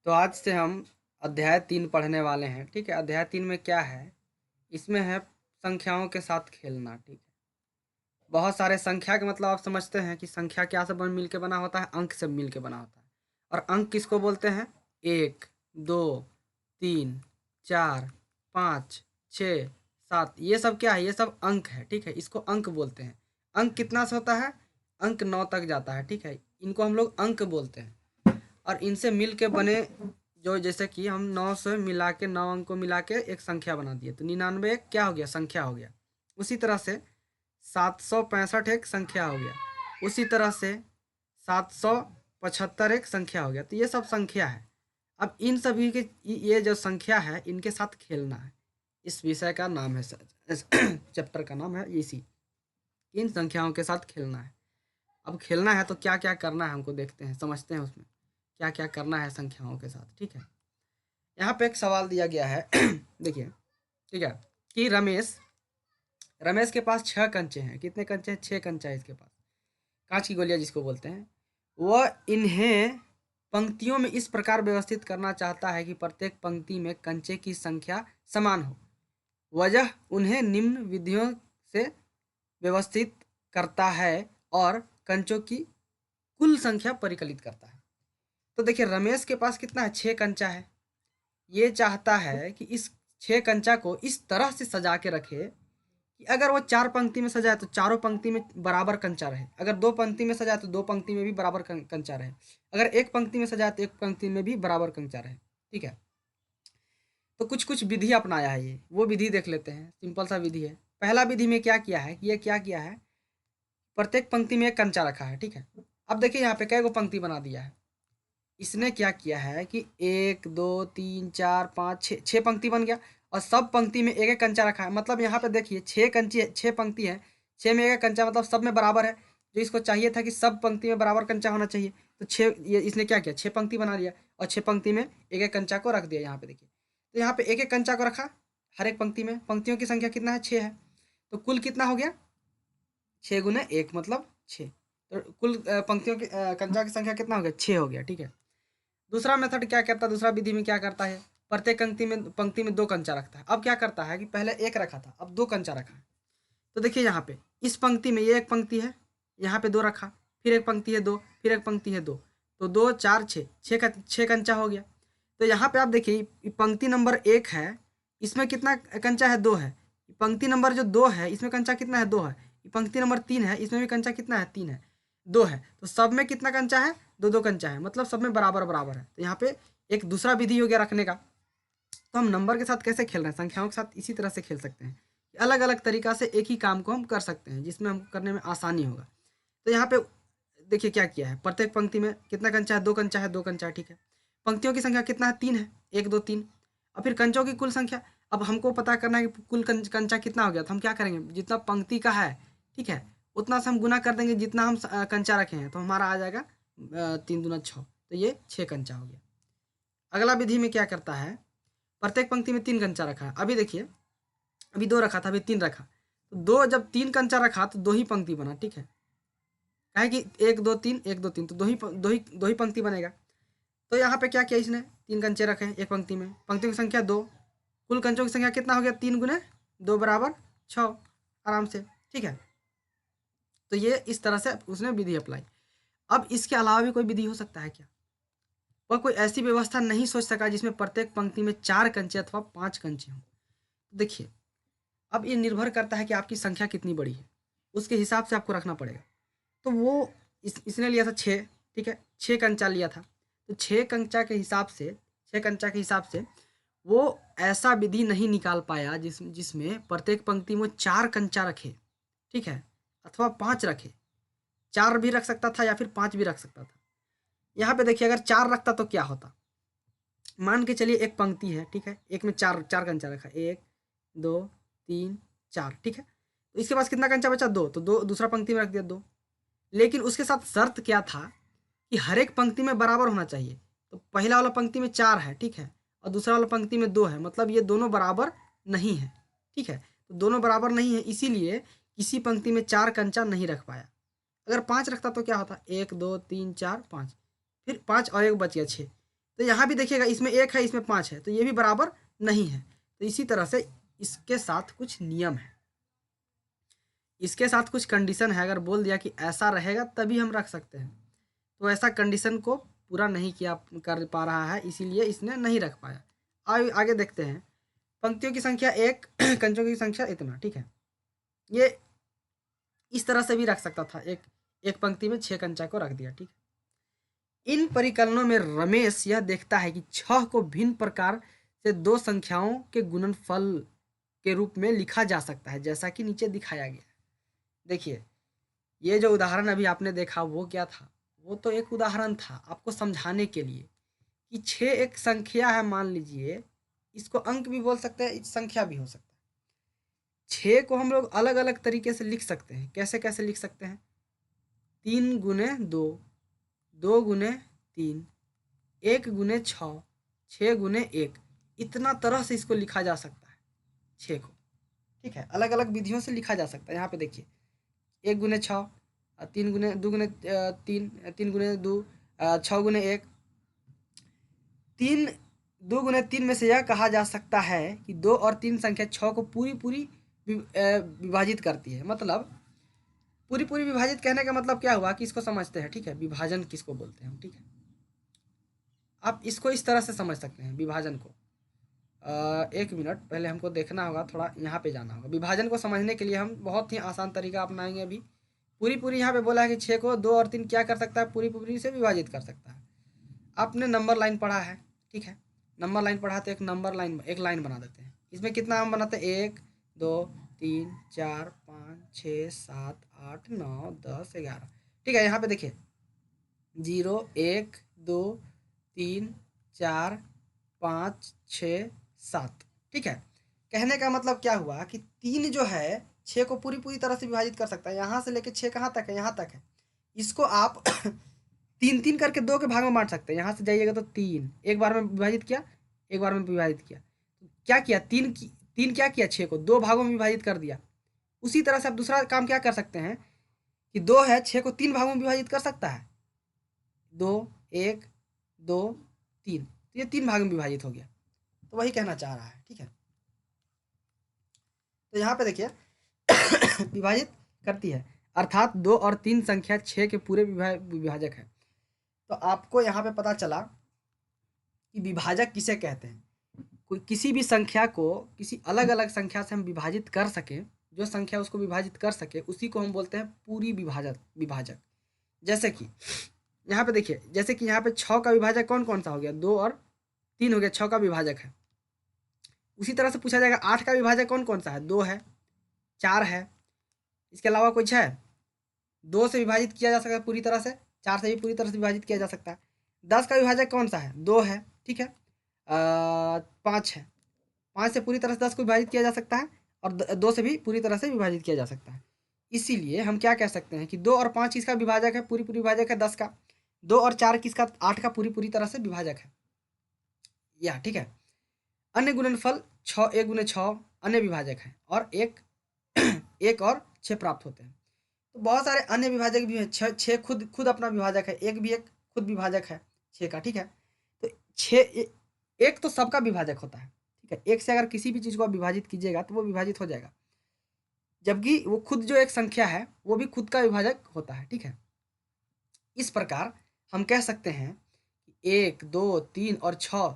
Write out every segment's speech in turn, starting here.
तो आज से हम अध्याय 3 पढ़ने वाले हैं। ठीक है, अध्याय 3 में क्या है? इसमें है संख्याओं के साथ खेलना। ठीक है, बहुत सारे संख्या के मतलब आप समझते हैं कि संख्या क्या से मिल के बना होता है? अंक से मिल के बना होता है। और अंक किसको बोलते हैं? 1, 2, 3, 4, 5, 6, 7, ये सब क्या है? ये सब अंक है। ठीक है, इसको अंक बोलते हैं। अंक कितना से होता है? अंक 9 तक जाता है। ठीक है, इनको हम लोग अंक बोलते हैं। और इनसे मिल के बने जो, जैसे कि हम 9 से मिला के 9 अंक को मिला के एक संख्या बना दिए तो 99 एक क्या हो गया? संख्या हो गया। उसी तरह से 765 एक संख्या हो गया। उसी तरह से 775 एक संख्या हो गया। तो ये सब संख्या है। अब इन सभी के ये जो संख्या है इनके साथ खेलना है। इस विषय का नाम है चैप्टर का नाम है इसी, इन संख्याओं के साथ खेलना है। अब खेलना है तो क्या क्या करना है हमको देखते हैं, समझते हैं उसमें क्या क्या करना है संख्याओं के साथ। ठीक है, यहाँ पे एक सवाल दिया गया है देखिए, ठीक है, कि रमेश रमेश के पास 6 कंचे हैं। कितने कंचे हैं? 6 कंचा है इसके पास, कांच की गोलियां जिसको बोलते हैं। वह इन्हें पंक्तियों में इस प्रकार व्यवस्थित करना चाहता है कि प्रत्येक पंक्ति में कंचे की संख्या समान हो। वजह उन्हें निम्न विधियों से व्यवस्थित करता है और कंचों की कुल संख्या परिकलित करता है। तो देखिए, रमेश के पास कितना है? 6 कंचा है। ये चाहता है कि इस 6 कंचा को इस तरह से सजा के रखे कि अगर वो 4 पंक्ति में सजाए तो चारों पंक्ति में बराबर कंचा रहे। अगर 2 पंक्ति में सजाए तो 2 पंक्ति में भी बराबर कंचा रहे। अगर एक पंक्ति में सजाए तो एक पंक्ति में भी बराबर कंचा रहे। ठीक है, तो कुछ कुछ विधि अपनाया है। ये वो विधि देख लेते हैं। सिंपल सा विधि है। पहला विधि में क्या किया है कि ये क्या किया है, प्रत्येक पंक्ति में एक कंचा रखा है। ठीक है, अब देखिए यहाँ पे कई गो पंक्ति बना दिया है। इसने क्या किया है कि 1, 2, 3, 4, 5, 6, 6 पंक्ति बन गया और सब पंक्ति में एक एक कंचा रखा है। मतलब यहाँ पे देखिए 6 कंची है, 6 पंक्ति है, 6 में एक एक कंचा, मतलब सब में बराबर है। जो इसको चाहिए था कि सब पंक्ति में बराबर कंचा होना चाहिए, तो 6, ये इसने क्या किया? 6 पंक्ति बना लिया और 6 पंक्ति में एक एक कंचा को रख दिया। यहाँ पे देखिए, तो यहाँ पे एक एक कंचा को रखा हर एक पंक्ति में। पंक्तियों की संख्या कितना है? 6 है। तो कुल कितना हो गया? 6 गुने 1 मतलब 6। तो कुल पंक्तियों की कंचा की संख्या कितना हो गया? 6 हो गया। ठीक है, दूसरा मेथड क्या करता है? दूसरा विधि में क्या करता है? प्रत्येक पंक्ति में 2 कंचा रखता है। अब क्या करता है कि पहले 1 रखा था, अब 2 कंचा रखा है। तो देखिए यहाँ पे इस पंक्ति में, ये एक पंक्ति है, यहाँ पे 2 रखा, फिर एक पंक्ति है 2, फिर एक पंक्ति है 2, तो 2, 4, 6, 6 कंचा हो गया। तो यहाँ पे आप देखिए पंक्ति नंबर 1 है, इसमें कितना कंचा है? 2 है। पंक्ति नंबर जो 2 है इसमें कंचा कितना है? 2 है। पंक्ति नंबर 3 है, इसमें भी कंचा कितना है? 3 है। 2 है। तो सब में कितना कंचा है? 2 कंचा है, मतलब सब में बराबर बराबर है। तो यहाँ पे एक दूसरा विधि हो गया रखने का। तो हम नंबर के साथ कैसे खेल रहे हैं? संख्याओं के साथ इसी तरह से खेल सकते हैं। अलग अलग तरीका से एक ही काम को हम कर सकते हैं जिसमें हम करने में आसानी होगा। तो यहाँ पे देखिए क्या किया है, प्रत्येक पंक्ति में कितना कंचा है? 2 कंचा है, 2 कंचा है। ठीक है, पंक्तियों की संख्या कितना है? 3 है, 1, 2, 3। और फिर कंचों की कुल संख्या। अब हमको पता करना है कि कुल कंचा कितना हो गया। तो हम क्या करेंगे? जितना पंक्ति का है, ठीक है, उतना से हम गुना कर देंगे जितना हम कंचा रखे हैं, तो हमारा आ जाएगा 3 दूना 6। तो ये 6 कंचा हो गया। अगला विधि में क्या करता है? प्रत्येक पंक्ति में 3 कंचा रखा है। अभी देखिए, अभी 2 रखा था, अभी 3 रखा। तो 2 जब 3 कंचा रखा तो 2 ही पंक्ति बना। ठीक है, काहे कि 1, 2, 3, 1, 2, 3, तो दो ही पंक्ति बनेगा। तो यहाँ पे क्या किया इसने? 3 कंचे रखे एक पंक्ति में, पंक्तियों की संख्या 2, कुल कंचों की संख्या कितना हो गया? 3 गुने 2 बराबर 6, आराम से। ठीक है, तो ये इस तरह से उसने विधि अप्लाई। अब इसके अलावा भी कोई विधि हो सकता है क्या? वह कोई ऐसी व्यवस्था नहीं सोच सका जिसमें प्रत्येक पंक्ति में 4 कंचे अथवा 5 कंचे हों। देखिए, अब ये निर्भर करता है कि आपकी संख्या कितनी बड़ी है, उसके हिसाब से आपको रखना पड़ेगा। तो वो इसने लिया था 6। ठीक है, 6 कंचा लिया था। तो 6 कंचा के हिसाब से, 6 कंचा के हिसाब से वो ऐसा विधि नहीं निकाल पाया जिसमें प्रत्येक पंक्ति में 4 कंचा रखे। ठीक है, अथवा 5 रखे। 4 भी रख सकता था या फिर 5 भी रख सकता था। यहाँ पे देखिए, अगर 4 रखता तो क्या होता? मान के चलिए एक पंक्ति है, ठीक है, एक में 4 कंचा रखा, 1, 2, 3, 4। ठीक है, तो इसके पास कितना कंचा बचा? 2। तो 2 दूसरा पंक्ति में रख दिया 2। लेकिन उसके साथ शर्त क्या था कि हर एक पंक्ति में बराबर होना चाहिए। तो पहला वाला पंक्ति में 4 है, ठीक है, और दूसरा वाला पंक्ति में 2 है, मतलब ये दोनों बराबर नहीं है। ठीक है, तो दोनों बराबर नहीं है, इसीलिए किसी पंक्ति में 4 कंचा नहीं रख पाया। अगर 5 रखता तो क्या होता? 1, 2, 3, 4, 5, फिर 5 और 1 बच गया 6। तो यहाँ भी देखिएगा, इसमें 1 है, इसमें 5 है, तो ये भी बराबर नहीं है। तो इसी तरह से इसके साथ कुछ नियम है, इसके साथ कुछ कंडीशन है। अगर बोल दिया कि ऐसा रहेगा तभी हम रख सकते हैं, तो ऐसा कंडीशन को पूरा नहीं किया कर पा रहा है, इसीलिए इसने नहीं रख पाया। आगे देखते हैं। पंक्तियों की संख्या 1, कंचों की संख्या इतना, ठीक है। ये इस तरह से भी रख सकता था, एक पंक्ति में 6 कंचा को रख दिया, ठीक है। इन परिकलनों में रमेश यह देखता है कि 6 को भिन्न प्रकार से 2 संख्याओं के गुणनफल के रूप में लिखा जा सकता है, जैसा कि नीचे दिखाया गया। देखिए, ये जो उदाहरण अभी आपने देखा वो क्या था, वो तो एक उदाहरण था आपको समझाने के लिए कि 6 एक संख्या है, मान लीजिए इसको अंक भी बोल सकते हैं, संख्या भी हो सकता है। 6 को हम लोग अलग अलग तरीके से लिख सकते हैं। कैसे कैसे लिख सकते हैं? 3 गुने 2, 2 गुने 3, 1 गुने 6, 6 गुने 1, इतना तरह से इसको लिखा जा सकता है 6 को, ठीक है। अलग अलग विधियों से लिखा जा सकता है। यहाँ पे देखिए, 1 गुने 6, 3 गुने 2 गुने 3, 3 गुने 2, 6 गुने 1। 3 2 गुने 3 में से यह कहा जा सकता है कि 2 और 3 संख्या 6 को पूरी पूरी विभाजित करती है। मतलब पूरी पूरी विभाजित कहने का मतलब क्या हुआ कि इसको समझते हैं, ठीक है। विभाजन किसको बोलते हैं हम, ठीक है। आप इसको इस तरह से समझ सकते हैं विभाजन को। 1 मिनट, पहले हमको देखना होगा, थोड़ा यहाँ पे जाना होगा। विभाजन को समझने के लिए हम बहुत ही आसान तरीका अपनाएंगे। अभी पूरी पूरी यहाँ पे बोला है कि 6 को 2 और 3 क्या कर सकता है, पूरी पूरी से विभाजित कर सकता है। आपने नंबर लाइन पढ़ा है, ठीक है। नंबर लाइन पढ़ा तो एक नंबर लाइन, एक लाइन बना देते हैं। इसमें कितना हम बनाते हैं? 1 2 3 4 5 6 7 8 9 10 11, ठीक है। यहाँ पे देखिए 0 1 2 3 4 5 6 7, ठीक है। कहने का मतलब क्या हुआ कि 3 जो है 6 को पूरी पूरी तरह से विभाजित कर सकता है। यहाँ से लेके 6 कहाँ तक है? यहाँ तक है। इसको आप 3 3 करके 2 के भाग में बांट सकते हैं। यहाँ से जाइएगा तो 3 एक बार में विभाजित किया, एक बार में विभाजित किया, क्या किया? 3 क्या किया? 6 को 2 भागों में विभाजित कर दिया। उसी तरह से आप दूसरा काम क्या कर सकते हैं कि 2 है, 6 को 3 भागों में विभाजित कर सकता है। 2 1 2 3, तो ये 3 भाग में विभाजित हो गया। तो वही कहना चाह रहा है, ठीक है। तो यहाँ पे देखिए विभाजित करती है, अर्थात 2 और 3 संख्या 6 के पूरे विभाजक है। तो आपको यहाँ पे पता चला कि विभाजक किसे कहते हैं। कोई किसी भी संख्या को किसी अलग अलग संख्या से हम विभाजित कर सके, जो संख्या उसको विभाजित कर सके, उसी को हम बोलते हैं पूरी विभाजक। जैसे कि यहाँ पे देखिए, जैसे कि यहाँ पे 6 का विभाजक कौन कौन सा हो गया? 2 और 3 हो गया, 6 का विभाजक है। उसी तरह से पूछा जाएगा 8 का विभाजक कौन कौन सा है? 2 है, 4 है, इसके अलावा कुछ है? 2 से विभाजित किया जा सकता है पूरी तरह से, 4 से भी पूरी तरह से विभाजित किया जा सकता है। 10 का विभाजक कौन सा है? 2 है, ठीक है। 5 है, 5 से पूरी तरह से 10 को विभाजित किया जा सकता है, और 2 से भी पूरी तरह से विभाजित किया जा सकता है। इसीलिए हम क्या कह सकते हैं कि 2 और 5 किसका विभाजक है? पूरी पूरी विभाजक है 10 का। 2 और 4 किसका? 8 का पूरी पूरी तरह से विभाजक है, या ठीक है। अन्य गुणनफल 6 1 गुने 6 अन्य विभाजक है, और 1 1 और 6 प्राप्त होते हैं। तो बहुत सारे अन्य विभाजक भी हैं। 6 खुद अपना विभाजक है, एक भी एक खुद विभाजक है 6 का, ठीक है। तो 6 एक तो सबका विभाजक होता है, ठीक है। एक से अगर किसी भी चीज़ को आप विभाजित कीजिएगा तो वो विभाजित हो जाएगा, जबकि वो खुद जो एक संख्या है वो भी खुद का विभाजक होता है, ठीक है। इस प्रकार हम कह सकते हैं कि 1 2 3 और 6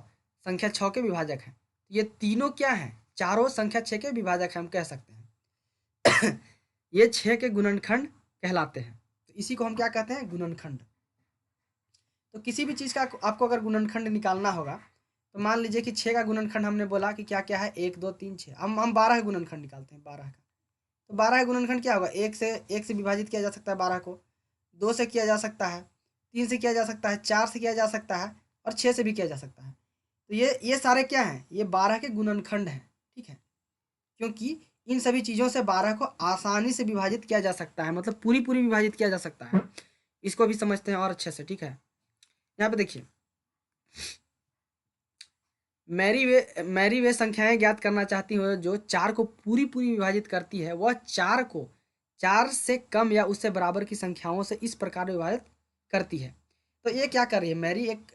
संख्या 6 के विभाजक हैं। ये तीनों क्या हैं? चारों संख्या 6 के विभाजक हैं, हम कह सकते हैं। ये 6 के गुणनखंड कहलाते हैं। तो इसी को हम क्या कहते हैं? गुणनखंड। तो किसी भी चीज़ का आपको अगर गुणनखंड निकालना होगा, तो मान लीजिए कि 6 का गुणनखंड हमने बोला कि क्या क्या है? 1 2 3 6। हम 12 का गुणनखंड निकालते हैं, 12 का। तो 12 का गुणनखंड क्या होगा? 1 से विभाजित किया जा सकता है 12 को, 2 से किया जा सकता है, 3 से किया जा सकता है, 4 से किया जा सकता है, और 6 से भी किया जा सकता है। तो ये सारे क्या हैं? ये 12 के गुणनखंड हैं, ठीक है। क्योंकि इन सभी चीज़ों से 12 को आसानी से विभाजित किया जा सकता है, मतलब पूरी पूरी विभाजित किया जा सकता है। इसको भी समझते हैं और अच्छे से, ठीक है। यहाँ पे देखिए, मैरी वे संख्याएं ज्ञात करना चाहती हो जो 4 को पूरी पूरी विभाजित करती है। वह 4 को 4 से कम या उससे बराबर की संख्याओं से इस प्रकार विभाजित करती है। तो ये क्या कर रही है मैरी, एक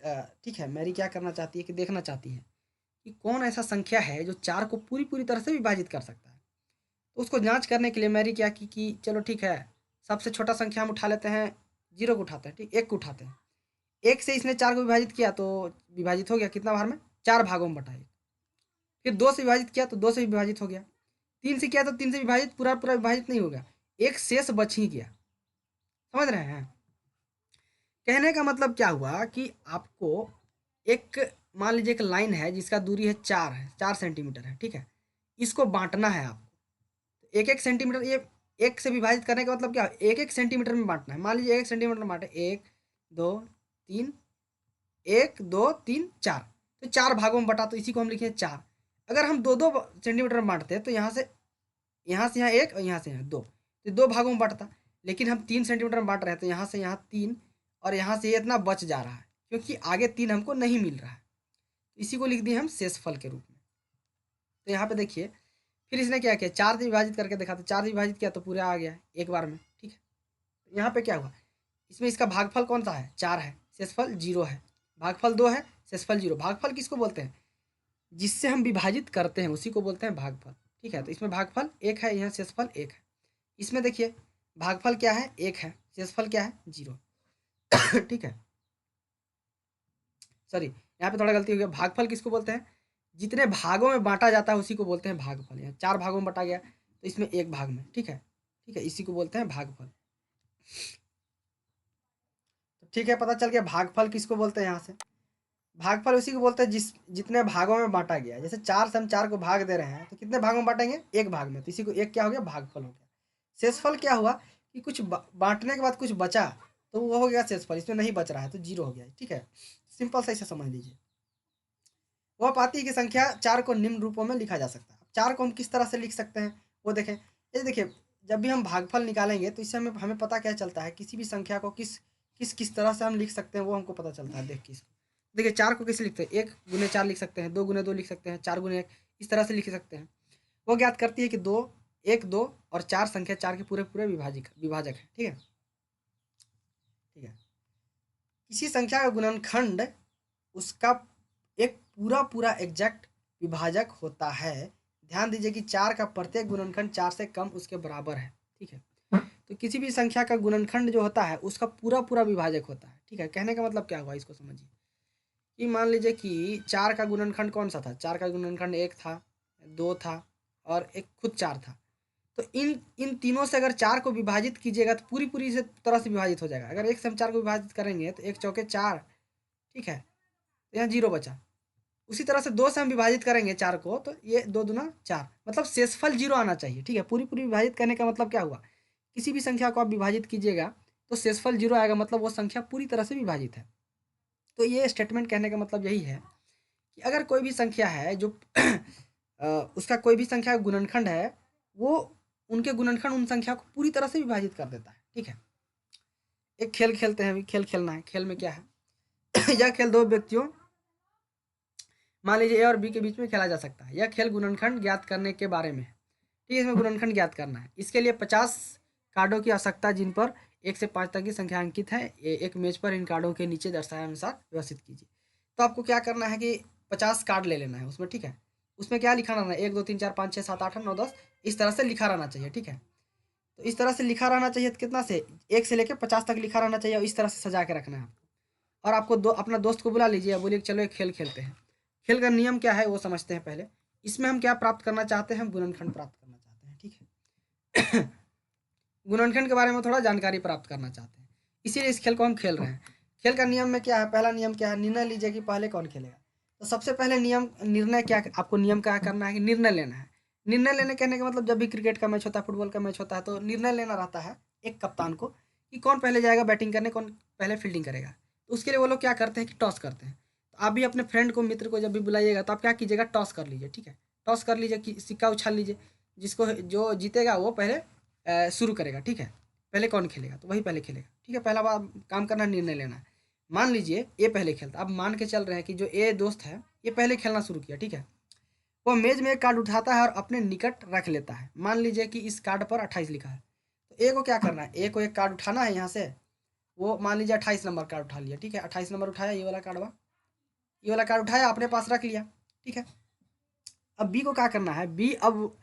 ठीक है, मैरी क्या करना चाहती है कि देखना चाहती है कि कौन ऐसा संख्या है जो 4 को पूरी पूरी तरह से विभाजित कर सकता है। तो उसको जांच करने के लिए मैरी क्या की कि चलो ठीक है, सबसे छोटा संख्या हम उठा लेते हैं, 0 को उठाते हैं, ठीक, 1 को उठाते हैं। 1 से इसने 4 को विभाजित किया तो विभाजित हो गया कितना भाग में, 4 भागों में बटा 1। फिर 2 से विभाजित किया तो 2 से विभाजित हो गया। 3 से किया तो 3 से विभाजित, पूरा पूरा विभाजित नहीं होगा, एक शेष बच ही गया। समझ रहे हैं? कहने का मतलब क्या हुआ कि आपको एक, मान लीजिए एक लाइन है जिसका दूरी है 4 है, 4 सेंटीमीटर है, ठीक है, इसको बांटना है आपको। एक एक सेंटीमीटर, ये एक से विभाजित करने का मतलब क्या, एक एक सेंटीमीटर में बांटना है। मान लीजिए 1 सेंटीमीटर में बांटे, 1 2 3, 1 2 3 4, तो 4 भागों में बटा, तो इसी को हम लिखे 4। अगर हम 2 2 सेंटीमीटर में बांटते हैं तो यहाँ से यहाँ 1 और यहाँ से यहाँ 2, तो 2 भागों में बटता। लेकिन हम 3 सेंटीमीटर में बांट रहे हैं तो यहाँ से यहाँ 3 और यहाँ से ये इतना बच जा रहा है, क्योंकि आगे 3 हमको नहीं मिल रहा है। तो इसी को लिख दिए हम शेषफल के रूप में। तो यहाँ पे देखिए, फिर इसने क्या किया, 4 से विभाजित करके देखा, तो 4 से विभाजित किया तो पूरा आ गया एक बार में, ठीक है। तो यहाँ पे क्या हुआ, इसमें इसका भागफल कौन सा है, 4 है, शेषफल 0 है। भागफल 2 है, शेषफल 0। भागफल किसको बोलते हैं, जिससे हम विभाजित करते हैं उसी को बोलते हैं भागफल, ठीक है। तो इसमें भागफल 1 है, यहाँ शेषफल 1 है। इसमें देखिए भागफल क्या है, 1 है, शेषफल क्या है, 0। ठीक है, सॉरी यहाँ पे थोड़ा गलती हो गया। भागफल किसको बोलते हैं, जितने भागों में बांटा जाता है उसी को बोलते हैं भागफल। यहाँ 4 भागों में बांटा गया तो इसमें 1 भाग में, ठीक है, ठीक है, इसी को बोलते हैं भागफल। तो ठीक है, पता चल गया भागफल किसको बोलते हैं। यहाँ से भागफल उसी को बोलते हैं जितने भागों में बांटा गया। जैसे 4 से हम 4 को भाग दे रहे हैं तो कितने भागों में बांटेंगे, 1 भाग में, तो इसी को 1 क्या हो गया, भागफल हो गया। शेषफल क्या हुआ कि कुछ बांटने के बाद कुछ बचा तो वो हो गया शेषफल, इसमें नहीं बच रहा है तो 0 हो गया, ठीक है। सिंपल सा इसे समझ लीजिए। वह पाती है कि संख्या 4 को निम्न रूपों में लिखा जा सकता है। 4 को हम किस तरह से लिख सकते हैं वो देखें। ये देखिए, जब भी हम भागफल निकालेंगे तो इससे हमें पता क्या चलता है, किसी भी संख्या को किस किस किस तरह से हम लिख सकते हैं वो हमको पता चलता है। देख किस देखिए 4 को कैसे लिखते हैं, 1 गुने 4 लिख सकते हैं, 2 गुने 2 लिख सकते हैं, 4 गुने 1, इस तरह से लिख सकते हैं। वो ज्ञात करती है कि 2 1 2 और 4 संख्या 4 के पूरे पूरे विभाजक है, ठीक है, ठीक है। किसी संख्या का गुणनखंड उसका एक पूरा पूरा एग्जैक्ट विभाजक होता है। ध्यान दीजिए कि 4 का प्रत्येक गुणनखंड 4 से कम उसके बराबर है, ठीक है। तो किसी भी संख्या का गुणनखंड जो होता है उसका पूरा पूरा विभाजक होता है, ठीक है। कहने का मतलब क्या हुआ, इसको समझिए कि मान लीजिए कि 4 का गुणनखंड कौन सा था, 4 का गुणनखंड 1 था, 2 था और एक खुद 4 था। तो इन इन तीनों से अगर 4 को विभाजित कीजिएगा तो पूरी पूरी से तरह से विभाजित हो जाएगा। अगर 1 से हम 4 को विभाजित करेंगे तो 1 चौके 4, ठीक है, तो यहाँ 0 बचा। उसी तरह से 2 से हम विभाजित करेंगे 4 को तो ये 2 दूना 4, मतलब शेषफल 0 आना चाहिए, ठीक है। पूरी पूरी विभाजित करने का मतलब क्या हुआ, किसी भी संख्या को आप विभाजित कीजिएगा तो शेषफल 0 आएगा, मतलब वो संख्या पूरी तरह से विभाजित है। तो ये स्टेटमेंट कहने का मतलब यही है कि अगर कोई भी संख्या है जो उसका कोई भी संख्या का गुणनखंड है, वो उनके गुणनखंड उन संख्या को पूरी तरह से विभाजित कर देता है, ठीक है। एक खेल खेलते हैं, अभी खेल खेलना है। खेल में क्या है यह खेल 2 व्यक्तियों, मान लीजिए ए और बी के बीच में खेला जा सकता है। यह खेल गुणनखंड ज्ञात करने के बारे में है, ठीक है। इसमें गुणनखंड ज्ञात करना है। इसके लिए 50 कार्डों की आवश्यकता, जिन पर 1 से 5 तक की संख्या अंकित है। एक मेज पर इन कार्डों के नीचे दर्शाए अनुसार व्यवस्थित कीजिए। तो आपको क्या करना है कि 50 कार्ड ले लेना है उसमें, ठीक है। उसमें क्या लिखा रहना है, 1 2 3 4 5 6 7 8 9 10, इस तरह से लिखा रहना चाहिए, ठीक है। तो इस तरह से लिखा रहना चाहिए, तो कितना से 1 से लेकर 50 तक लिखा रहना चाहिए, और इस तरह से सजा के रखना है आपको। और आपको अपना दोस्त को बुला लीजिए, बोलिए चलो एक खेल खेलते हैं। खेल का नियम क्या है वो समझते हैं पहले। इसमें हम क्या प्राप्त करना चाहते हैं, हम गुणनखंड प्राप्त करना चाहते हैं, ठीक है। गुणनखंड के बारे में थोड़ा जानकारी प्राप्त करना चाहते हैं, इसीलिए इस खेल को हम खेल रहे हैं। खेल का नियम में क्या है, पहला नियम क्या है, निर्णय लीजिए कि पहले कौन खेलेगा। तो सबसे पहले निर्णय क्या, आपको नियम क्या करना है कि निर्णय लेना है। निर्णय लेने कहने का मतलब, जब भी क्रिकेट का मैच होता है, फुटबॉल का मैच होता है, तो निर्णय लेना रहता है एक कप्तान को कि कौन पहले जाएगा बैटिंग करने, कौन पहले फील्डिंग करेगा। तो उसके लिए वो लोग क्या करते हैं कि टॉस करते हैं। तो आप भी अपने फ्रेंड को, मित्र को जब भी बुलाइएगा तो आप क्या कीजिएगा, टॉस कर लीजिए, ठीक है। टॉस कर लीजिए कि सिक्का उछाल लीजिए, जिसको जो जीतेगा वो पहले शुरू करेगा, ठीक है। पहले कौन खेलेगा तो वही पहले खेलेगा, ठीक है। पहला बार काम करना, निर्णय लेना है। मान लीजिए ए पहले खेलता, अब मान के चल रहे हैं कि जो ए दोस्त है ये पहले खेलना शुरू किया, ठीक है। वो मेज में एक कार्ड उठाता है और अपने निकट रख लेता है। मान लीजिए कि इस कार्ड पर 28 लिखा है, तो ए को क्या करना है, ए को एक कार्ड उठाना है यहाँ से वो मान लीजिए 28 नंबर कार्ड उठा लिया, ठीक है, 28 नंबर उठाया, ये वाला कार्ड उठाया, अपने पास रख लिया, ठीक है। अब बी को क्या करना है, बी अब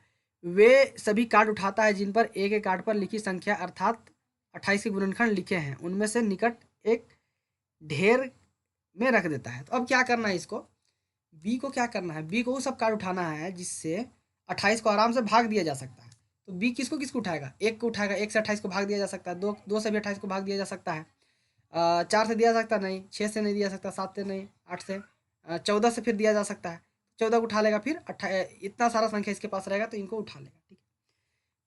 वे सभी कार्ड उठाता है जिन पर ए के कार्ड पर लिखी संख्या अर्थात 28 के गुणनखंड लिखे हैं, उनमें से निकट एक ढेर में रख देता है। तो अब क्या करना है इसको, बी को क्या करना है, बी को वो सब कार्ड उठाना है जिससे 28 को आराम से भाग दिया जा सकता है। तो बी किसको किसको उठाएगा, एक को उठाएगा, एक से 28 को भाग दिया जा सकता है, दो से भी 28 को भाग दिया जा सकता है, 4 से दिया जा सकता नहीं, 6 से नहीं दिया जा सकता, 7 से नहीं, 8 से, 14 से फिर दिया जा सकता है, 14 को उठा लेगा, फिर इतना सारा संख्या इसके पास रहेगा तो इनको उठा लेगा, ठीक है।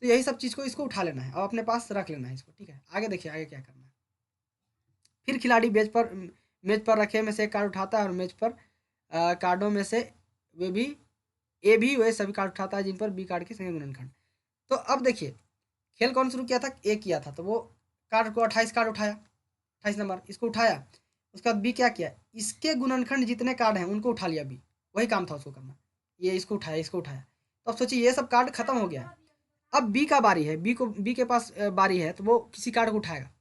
तो यही सब चीज़ को इसको उठा लेना है और अपने पास रख लेना है इसको, ठीक है। आगे देखिए आगे क्या करना है। फिर खिलाड़ी मेज पर रखे में से एक कार्ड उठाता है और मेज पर कार्डों में से ए भी वे सभी कार्ड उठाता है जिन पर बी कार्ड की संख्या गुणनखंड। तो अब देखिए खेल कौन शुरू किया था, ए किया था, तो वो कार्ड को 28 कार्ड उठाया, 28 नंबर इसको उठाया, उसके बाद बी क्या किया, इसके गुणनखंड जितने कार्ड हैं उनको उठा लिया बी, वही काम था उसको करना, ये इसको उठाया, इसको उठाया। तो अब सोचिए ये सब कार्ड खत्म हो गया है, अब बी का बारी है, बी के पास बारी है, तो वो किसी कार्ड को उठाएगा।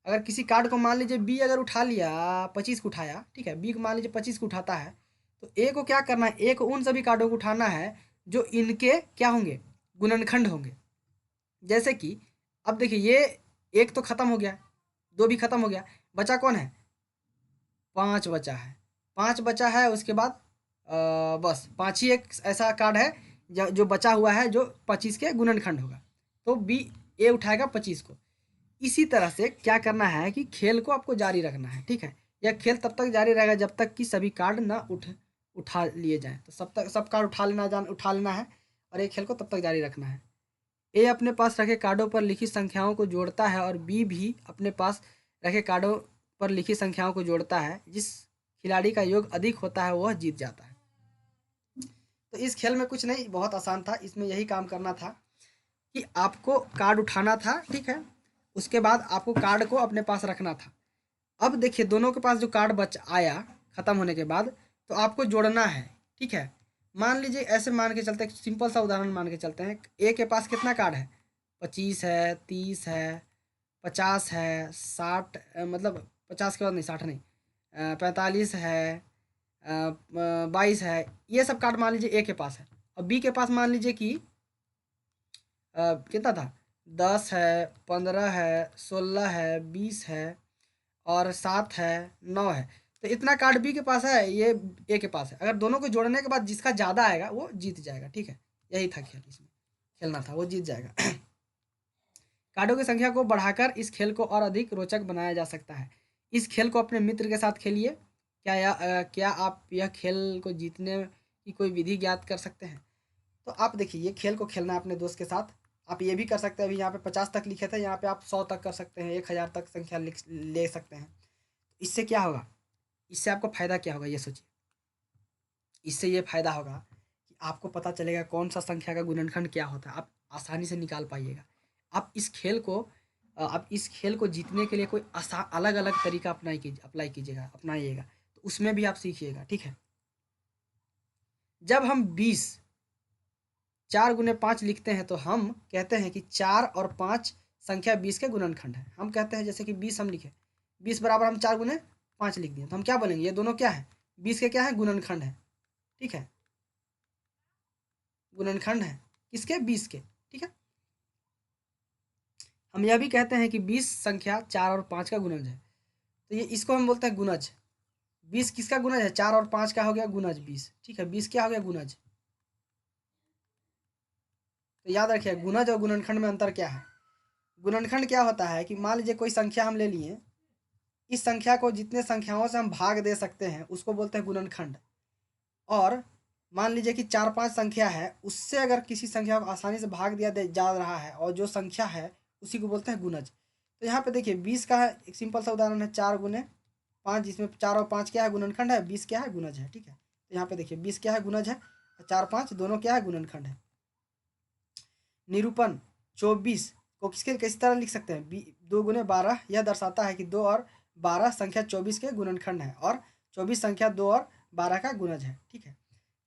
अगर किसी कार्ड को मान लीजिए बी अगर उठा लिया, 25 को उठाया, ठीक है, बी को मान लीजिए 25 को उठाता है, तो ए को क्या करना है, ए को उन सभी कार्डों को उठाना है जो इनके क्या होंगे, गुणनखंड होंगे। जैसे कि अब देखिए ये एक तो खत्म हो गया, दो भी खत्म हो गया, बचा कौन है, 5 बचा है, 5 बचा है, उसके बाद बस 5 ही एक ऐसा कार्ड है जो बचा हुआ है जो 25 के गुणनखंड होगा, तो बी ए उठाएगा 25 को। इसी तरह से क्या करना है कि खेल को आपको जारी रखना है, ठीक है। यह खेल तब तक जारी रहेगा जब तक कि सभी कार्ड ना उठा लिए जाएं, तो सब कार्ड उठा लेना है और ये खेल को तब तक जारी रखना है। ए अपने पास रखे कार्डों पर लिखी संख्याओं को जोड़ता है और बी भी अपने पास रखे कार्डों पर लिखी संख्याओं को जोड़ता है, जिस खिलाड़ी का योग अधिक होता है वह जीत जाता है। तो इस खेल में कुछ नहीं, बहुत आसान था, इसमें यही काम करना था कि आपको कार्ड उठाना था, ठीक है, उसके बाद आपको कार्ड को अपने पास रखना था। अब देखिए दोनों के पास जो कार्ड बच आया ख़त्म होने के बाद, तो आपको जोड़ना है, ठीक है। मान लीजिए ऐसे मान के चलते हैं, सिंपल सा उदाहरण मान के चलते हैं, ए के पास कितना कार्ड है, 25 है, 30 है, 50 है, 60 मतलब 50 के बाद नहीं, 60 नहीं, 45 है, 22 है, ये सब कार्ड मान लीजिए ए के पास है। और बी के पास मान लीजिए कि कितना था, 10 है, 15 है, 16 है, 20 है और 7 है, 9 है। तो इतना कार्ड बी के पास है, ये ए के पास है। अगर दोनों को जोड़ने के बाद जिसका ज़्यादा आएगा वो जीत जाएगा, ठीक है। यही था खेल, इसमें खेलना था, वो जीत जाएगा। कार्डों की संख्या को बढ़ाकर इस खेल को और अधिक रोचक बनाया जा सकता है। इस खेल को अपने मित्र के साथ खेलिए। क्या आप यह खेल को जीतने की कोई विधि ज्ञात कर सकते हैं। तो आप देखिए ये खेल को खेलना है अपने दोस्त के साथ। आप ये भी कर सकते हैं, अभी यहाँ पे 50 तक लिखे थे, यहाँ पे आप 100 तक कर सकते हैं, 1000 तक संख्या ले सकते हैं। इससे क्या होगा, इससे आपको फ़ायदा क्या होगा ये सोचिए। इससे ये फ़ायदा होगा कि आपको पता चलेगा कौन सा संख्या का गुणनखंड क्या होता है, आप आसानी से निकाल पाइएगा। आप इस खेल को जीतने के लिए कोई अलग अलग तरीका अपनाइएगा, तो उसमें भी आप सीखिएगा, ठीक है। जब हम 20 4 गुने 5 लिखते हैं तो हम कहते हैं कि 4 और 5 संख्या 20 के गुणनखंड है। हम कहते हैं जैसे कि 20 हम लिखे, 20 बराबर हम 4 गुने 5 लिख दिए, तो हम क्या बोलेंगे, ये दोनों क्या है, 20 के क्या है, गुणनखंड है, ठीक है, गुणनखंड है किसके, 20 के, ठीक है। हम यह भी कहते हैं कि 20 संख्या 4 और 5 का गुणज है, तो ये इसको हम बोलते हैं गुणज। 20 किसका गुणज है, 4 और 5 का हो गया गुणज 20, ठीक है, 20 क्या हो गया, गुणज। तो याद रखिए गुणज और गुणनखंड में अंतर क्या है। गुणनखंड क्या होता है कि मान लीजिए कोई संख्या हम ले लिए, इस संख्या को जितने संख्याओं से हम भाग दे सकते हैं उसको बोलते हैं गुणनखंड। और मान लीजिए कि 4-5 संख्या है, उससे अगर किसी संख्या को आसानी से भाग जा रहा है और जो संख्या है उसी को बोलते हैं गुणज। तो यहाँ पे देखिए 20 का है, एक सिंपल सा उदाहरण है 4 गुने 5, जिसमें 4 और 5 क्या है, गुणनखंड है, 20 क्या है, गुणज है, ठीक है। तो यहाँ पे देखिए 20 क्या है, गुणज है, और 4-5 दोनों क्या है, गुणनखंड है। निरूपण 24 को किस तरह लिख सकते हैं, 2 गुने 12, यह दर्शाता है कि 2 और 12 संख्या 24 के गुणनखंड है और 24 संख्या 2 और 12 का गुणज है, ठीक है।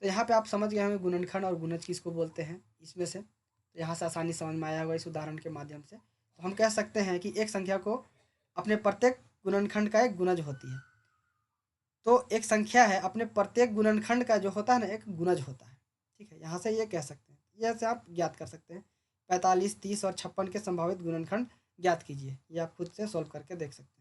तो यहाँ पे आप समझ गए होंगे गुणनखंड और गुणज किसको बोलते हैं इसमें से। तो यहाँ से आसानी समझ में आया होगा इस उदाहरण के माध्यम से। तो हम कह सकते हैं कि एक संख्या को अपने प्रत्येक गुणनखंड का एक गुणज होती है। तो एक संख्या है, अपने प्रत्येक गुणनखंड का जो होता है ना एक गुणज होता है। ठीक है, यहाँ से ये कह सकते हैं, ये से आप ज्ञात कर सकते हैं। 45, 30 और 56 के संभावित गुणनखंड ज्ञात कीजिए। ये आप खुद से सॉल्व करके देख सकते हैं।